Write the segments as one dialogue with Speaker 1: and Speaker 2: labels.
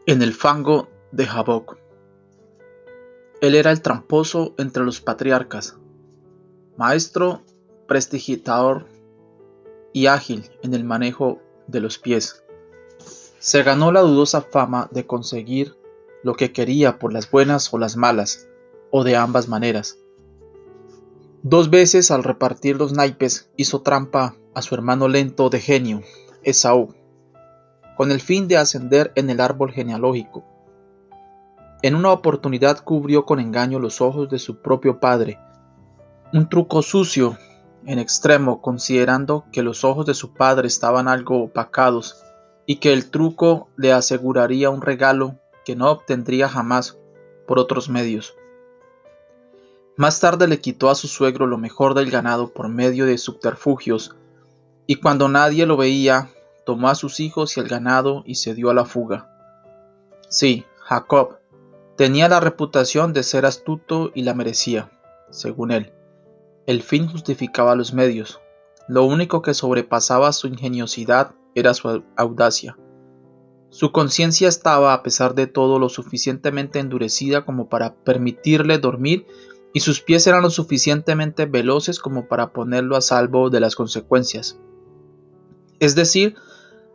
Speaker 1: En el fango de Jaboc. Él era el tramposo entre los patriarcas, maestro, prestidigitador y ágil en el manejo de los pies. Se ganó la dudosa fama de conseguir lo que quería por las buenas o las malas, o de ambas maneras. 2 veces al repartir los naipes hizo trampa a su hermano lento de genio, Esaú, con el fin de ascender en el árbol genealógico. En una oportunidad cubrió con engaño los ojos de su propio padre, un truco sucio en extremo, considerando que los ojos de su padre estaban algo opacados y que el truco le aseguraría un regalo que no obtendría jamás por otros medios. Más tarde le quitó a su suegro lo mejor del ganado por medio de subterfugios, y cuando nadie lo veía, tomó a sus hijos y el ganado y se dio a la fuga. Sí, Jacob tenía la reputación de ser astuto y la merecía, según él. El fin justificaba los medios. Lo único que sobrepasaba su ingeniosidad era su audacia. Su conciencia estaba, a pesar de todo, lo suficientemente endurecida como para permitirle dormir, y sus pies eran lo suficientemente veloces como para ponerlo a salvo de las consecuencias. Es decir,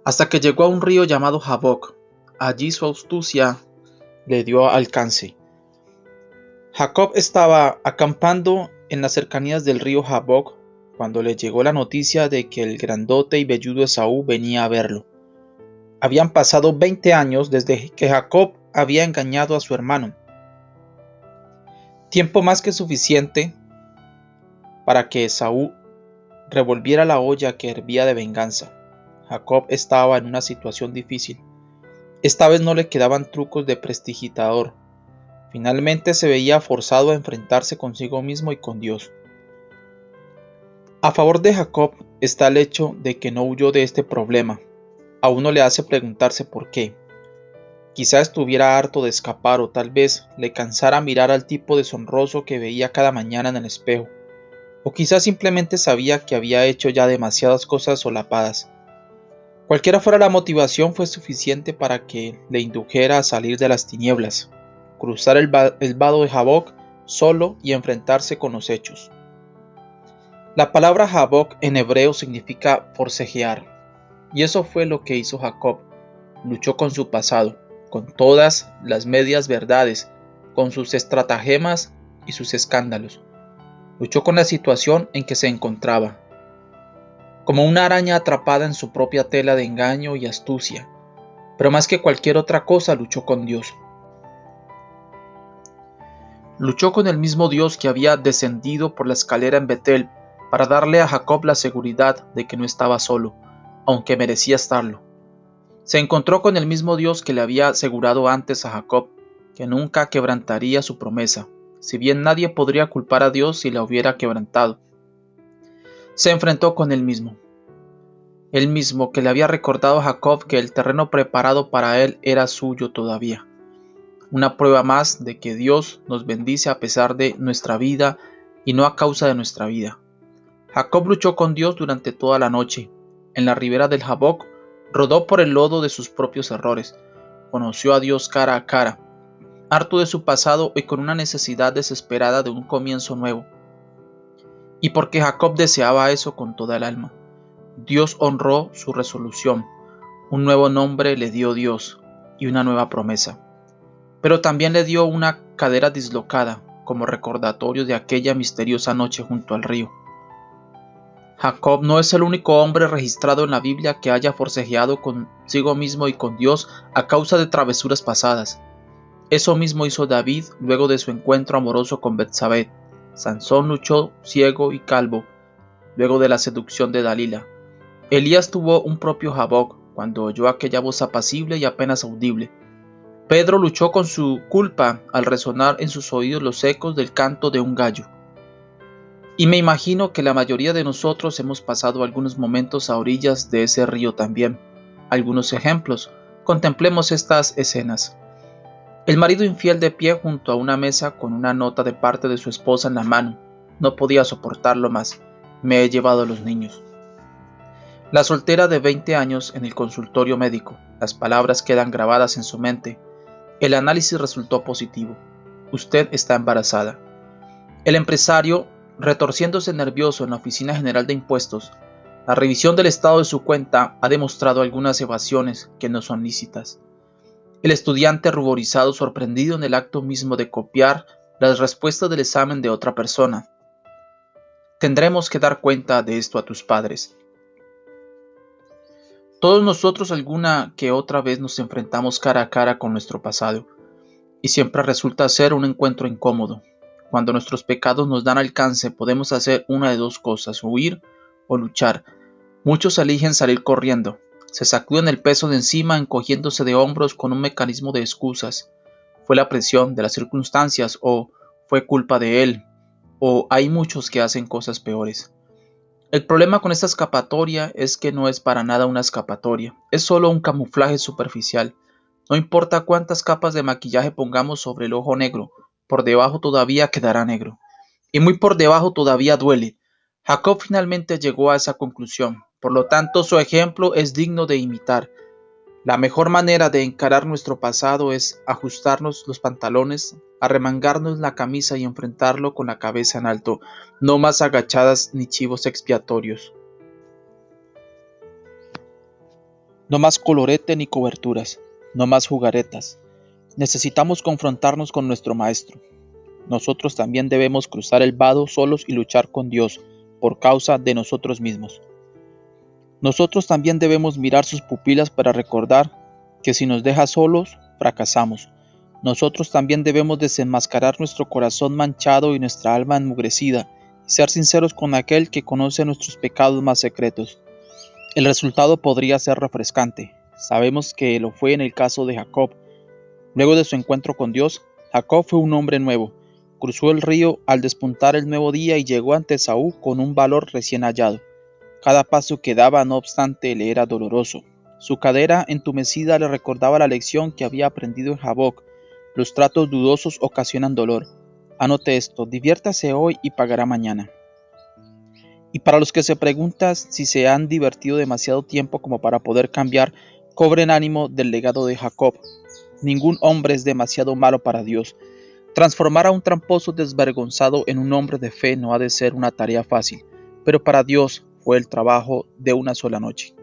Speaker 1: hasta que llegó a un río llamado Jaboc. Allí su astucia le dio alcance. Jacob estaba acampando en las cercanías del río Jaboc cuando le llegó la noticia de que el grandote y velludo Esaú venía a verlo. Habían pasado 20 años desde que Jacob había engañado a su hermano. Tiempo más que suficiente para que Esaú revolviera la olla que hervía de venganza. Jacob estaba en una situación difícil. Esta vez no le quedaban trucos de prestidigitador. Finalmente se veía forzado a enfrentarse consigo mismo y con Dios. A favor de Jacob está el hecho de que no huyó de este problema. A uno le hace preguntarse por qué. Quizá estuviera harto de escapar, o tal vez le cansara mirar al tipo deshonroso que veía cada mañana en el espejo. O quizá simplemente sabía que había hecho ya demasiadas cosas solapadas. Cualquiera fuera la motivación, fue suficiente para que le indujera a salir de las tinieblas, cruzar el vado de Jaboc solo y enfrentarse con los hechos. La palabra Jaboc en hebreo significa forcejear, y eso fue lo que hizo Jacob. Luchó con su pasado, con todas las medias verdades, con sus estratagemas y sus escándalos. Luchó con la situación en que se encontraba, como una araña atrapada en su propia tela de engaño y astucia, pero más que cualquier otra cosa luchó con Dios. Luchó con el mismo Dios que había descendido por la escalera en Betel para darle a Jacob la seguridad de que no estaba solo, aunque merecía estarlo. Se encontró con el mismo Dios que le había asegurado antes a Jacob que nunca quebrantaría su promesa, si bien nadie podría culpar a Dios si la hubiera quebrantado. Se enfrentó con él mismo que le había recordado a Jacob que el terreno preparado para él era suyo todavía. Una prueba más de que Dios nos bendice a pesar de nuestra vida y no a causa de nuestra vida. Jacob luchó con Dios durante toda la noche. En la ribera del Jaboc rodó por el lodo de sus propios errores. Conoció a Dios cara a cara, harto de su pasado y con una necesidad desesperada de un comienzo nuevo. Y porque Jacob deseaba eso con toda el alma, Dios honró su resolución. Un nuevo nombre le dio Dios y una nueva promesa. Pero también le dio una cadera dislocada como recordatorio de aquella misteriosa noche junto al río. Jacob no es el único hombre registrado en la Biblia que haya forcejeado consigo mismo y con Dios a causa de travesuras pasadas. Eso mismo hizo David luego de su encuentro amoroso con Betsabé. Sansón luchó ciego y calvo luego de la seducción de Dalila. Elías tuvo un propio Jaboc cuando oyó aquella voz apacible y apenas audible. Pedro luchó con su culpa al resonar en sus oídos los ecos del canto de un gallo. Y me imagino que la mayoría de nosotros hemos pasado algunos momentos a orillas de ese río también. Algunos ejemplos. Contemplemos estas escenas. El marido infiel de pie junto a una mesa con una nota de parte de su esposa en la mano. No podía soportarlo más. Me he llevado a los niños. La soltera de 20 años en el consultorio médico. Las palabras quedan grabadas en su mente. El análisis resultó positivo. Usted está embarazada. El empresario, retorciéndose nervioso en la Oficina General de Impuestos. La revisión del estado de su cuenta ha demostrado algunas evasiones que no son lícitas. El estudiante ruborizado, sorprendido en el acto mismo de copiar las respuestas del examen de otra persona. Tendremos que dar cuenta de esto a tus padres. Todos nosotros alguna que otra vez nos enfrentamos cara a cara con nuestro pasado, y siempre resulta ser un encuentro incómodo. Cuando nuestros pecados nos dan alcance, podemos hacer una de dos cosas: huir o luchar. Muchos eligen salir corriendo. Se sacuden el peso de encima encogiéndose de hombros con un mecanismo de excusas. Fue la presión de las circunstancias, o fue culpa de él, o hay muchos que hacen cosas peores. El problema con esta escapatoria es que no es para nada una escapatoria, es solo un camuflaje superficial. No importa cuántas capas de maquillaje pongamos sobre el ojo negro, por debajo todavía quedará negro. Y muy por debajo todavía duele. Jacob finalmente llegó a esa conclusión, por lo tanto su ejemplo es digno de imitar. La mejor manera de encarar nuestro pasado es ajustarnos los pantalones, arremangarnos la camisa y enfrentarlo con la cabeza en alto, no más agachadas ni chivos expiatorios. No más colorete ni coberturas, no más jugaretas. Necesitamos confrontarnos con nuestro Maestro. Nosotros también debemos cruzar el vado solos y luchar con Dios por causa de nosotros mismos. Nosotros también debemos mirar sus pupilas para recordar que si nos deja solos, fracasamos. Nosotros también debemos desenmascarar nuestro corazón manchado y nuestra alma enmugrecida y ser sinceros con aquel que conoce nuestros pecados más secretos. El resultado podría ser refrescante. Sabemos que lo fue en el caso de Jacob. Luego de su encuentro con Dios, Jacob fue un hombre nuevo. Cruzó el río al despuntar el nuevo día y llegó ante Esaú con un valor recién hallado. Cada paso que daba, no obstante, le era doloroso. Su cadera entumecida le recordaba la lección que había aprendido en Jaboc. Los tratos dudosos ocasionan dolor. Anote esto: diviértase hoy y pagará mañana. Y para los que se preguntan si se han divertido demasiado tiempo como para poder cambiar, cobren ánimo del legado de Jacob. Ningún hombre es demasiado malo para Dios. Transformar a un tramposo desvergonzado en un hombre de fe no ha de ser una tarea fácil, pero para Dios fue el trabajo de una sola noche.